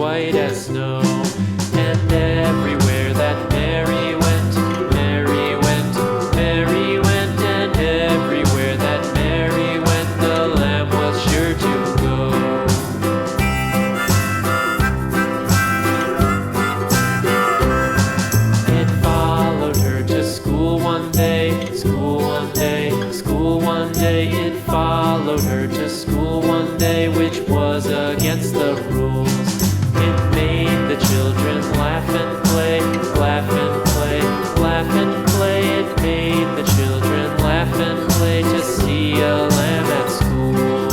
white as snow. And everywhere that Mary went, Mary went, Mary went, and everywhere that Mary went, the lamb was sure to go. It followed her to school one day, school one day, school one day. It followed her to school one day, which was against the rules. It made the children laugh and play, laugh and play, laugh and play. It made the children laugh and play to see a lamb at school.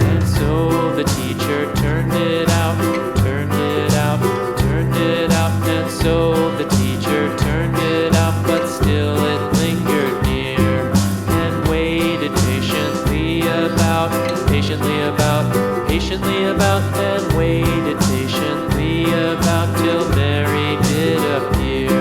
And so the teacher turned it out, turned it out, turned it out. And so the teacher turned it out, but still it lingered near and waited patiently about, patiently about, and waited patiently about till Mary did appear.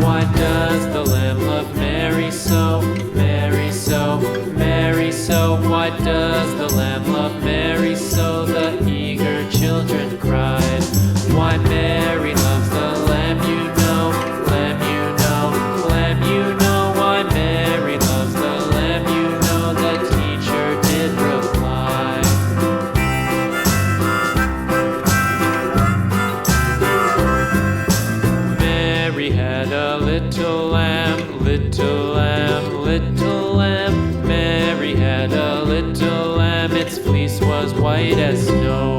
Why does the lamb love Mary so, Mary so, Mary so? Why does the lamb love Mary so? The eager children cried. Why Mary loves the lamb, you know, lamb, you know, lamb, you know. Why Mary loves the lamb, you know, the teacher did reply. Mary had a little lamb, little lamb, little lamb. Mary had a little lamb, its fleece was white as snow.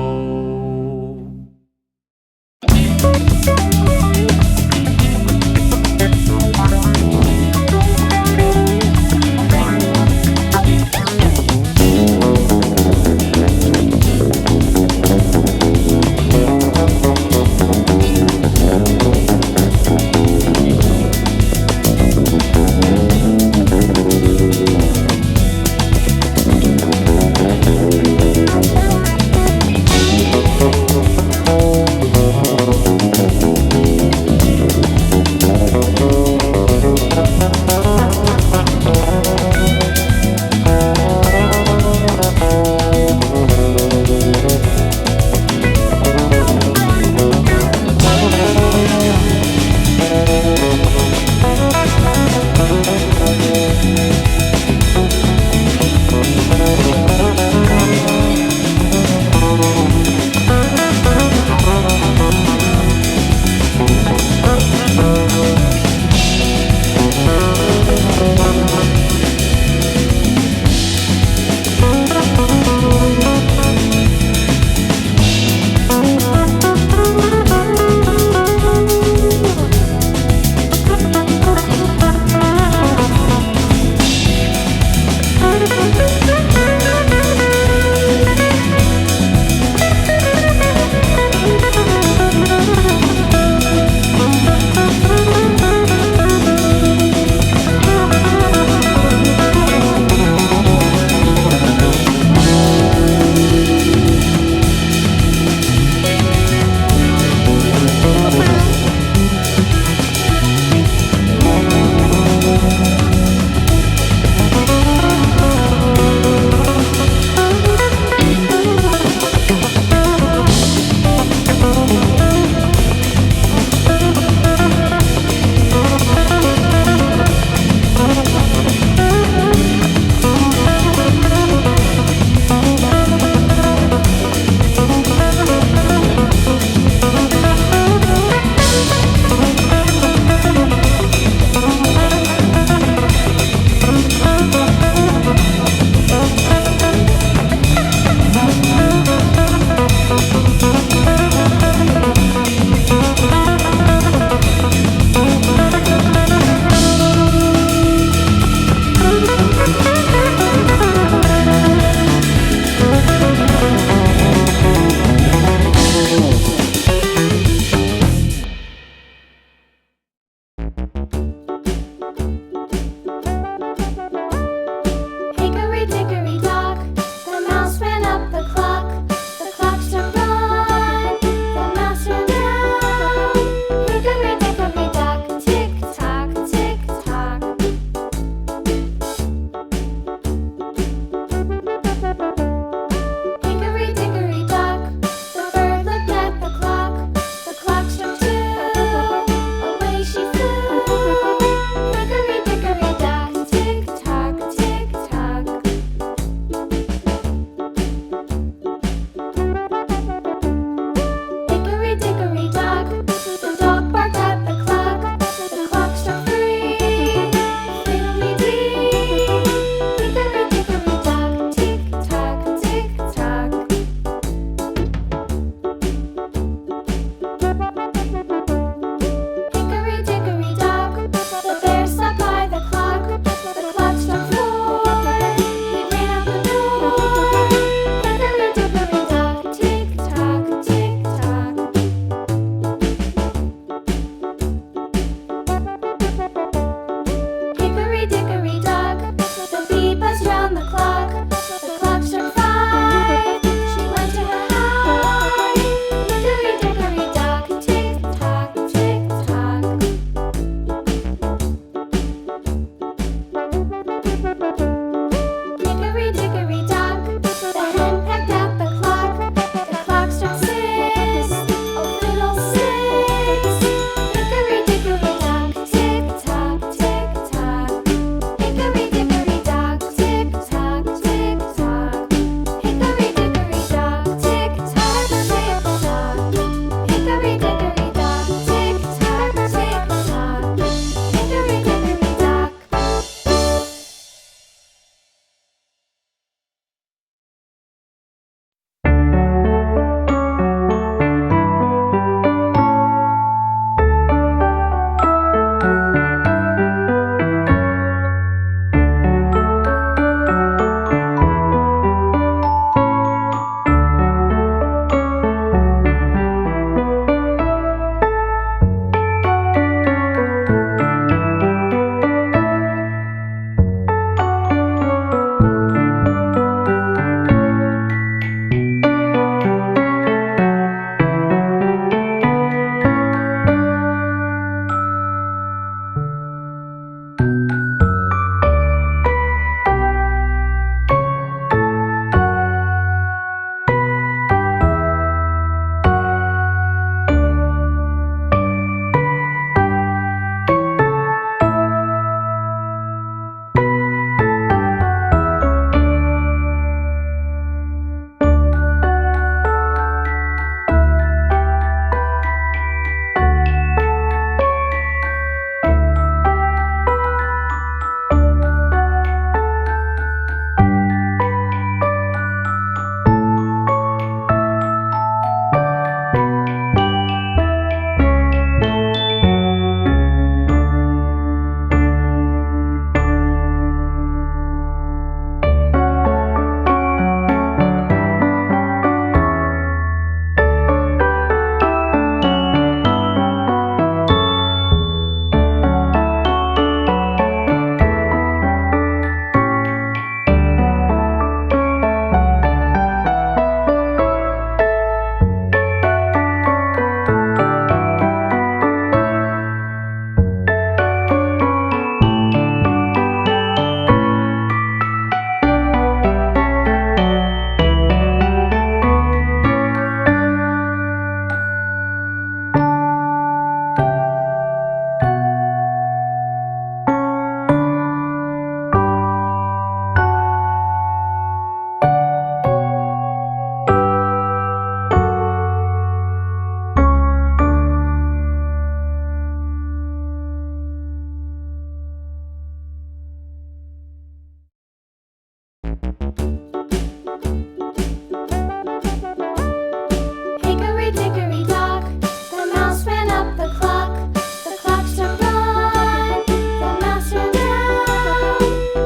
Hickory dickory dock, the mouse ran up the clock. The clock struck one, the mouse ran down.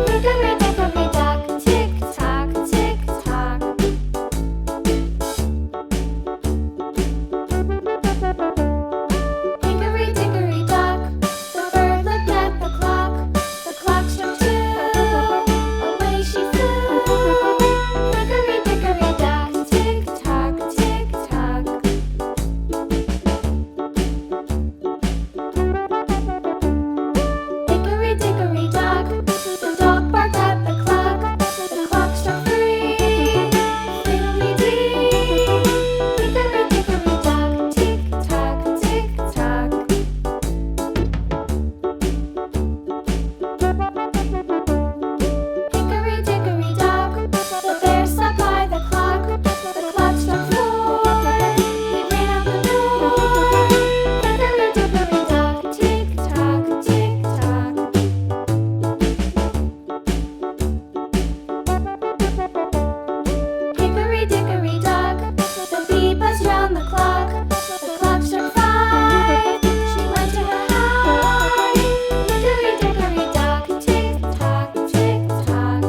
Hickory dickory dock, tick tock, tick tock. Hickory dickory dock, the bird looked at the clock. The clock struck two, away she flew. Hickory dickory dock, tick tock, tick tock. Hickory dickory dock, the dog barked at the clock. The clock struck three, fiddly-dee. Hickory dickory dock, tick tock, tick tock. Hickory dickory dock, the bear sat by the clock. The clock struck four, he ran out the door. Hickory dickory dock, tick tock, tick tock. Hickory dickory dock, the bee buzzed round the clock. The clock struck five, she went to her hive. Hickory dickory dock, tick tock, tick tock.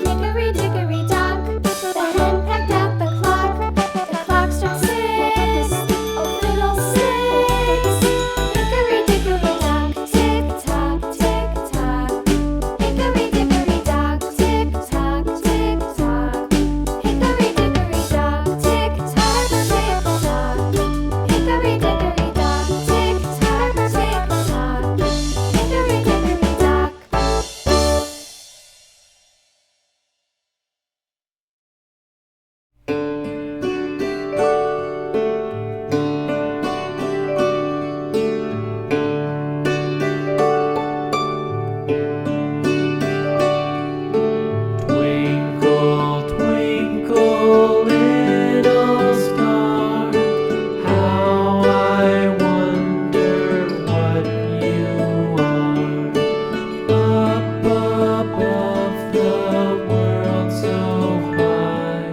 Hickory dickory dock, the hen pecked at the clock. The clock struck six, oh fiddlesticks. Hickory dickory dock, tick tock, tick tock. Hickory dickory dock, tick tock, tick tock. Hickory dickory dock, tick tock, tick tock. Hickory dickory dock, tick tock, tick tock. Hickory dickory dock. Twinkle, twinkle, little star, how I wonder what you are. Up above the world so high,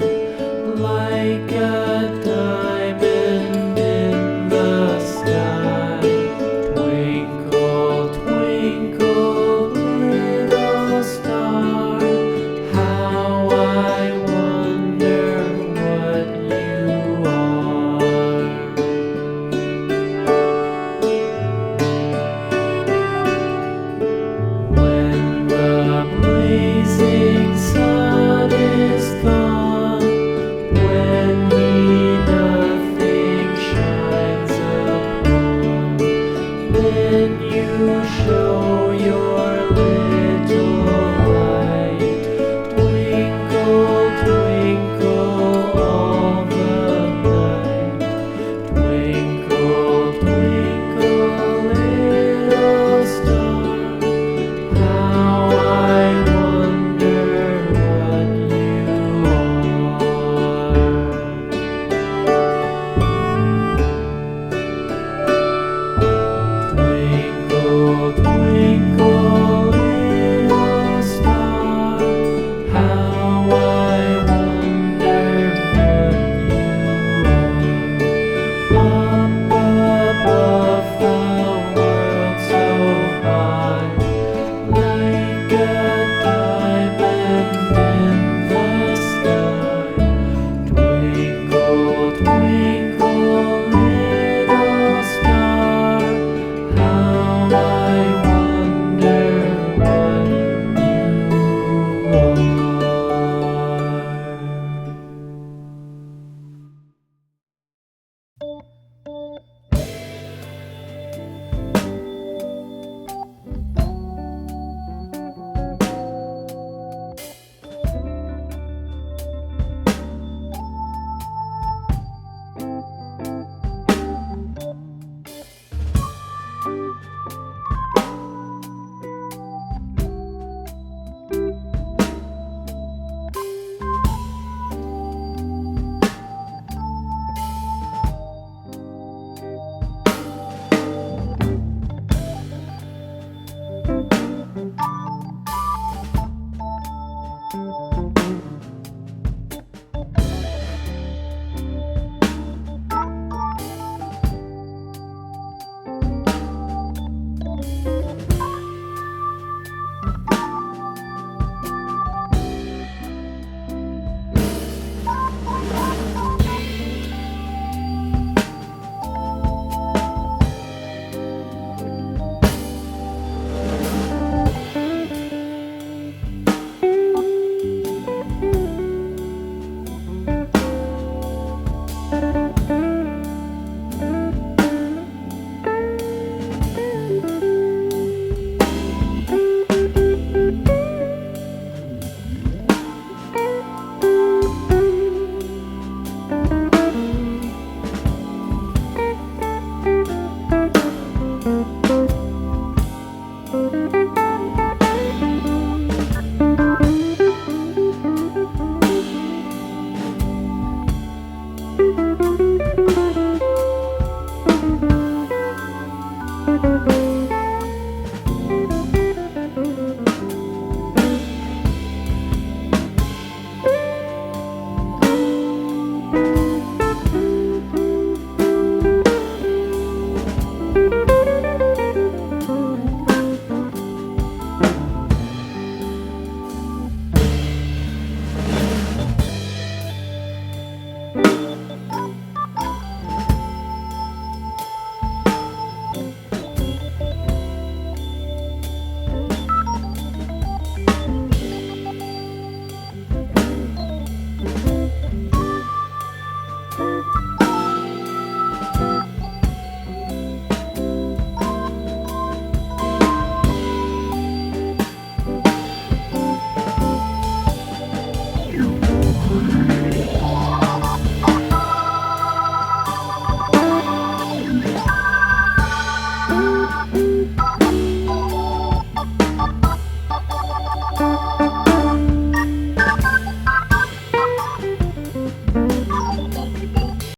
like a diamond in the sky. Twinkle, twinkle, little star, how I wonder what you are. When the blazing sun is gone, when he nothing shines upon, then you show your little light. Twinkle, twinkle all the night. Twinkle, twinkle, little star, how I wonder what you are. Twinkle, twinkle, little star, how I wonder what you are. Up above the world so high, like a diamond in the sky. Twinkle, twinkle, little star, how I wonder what you are.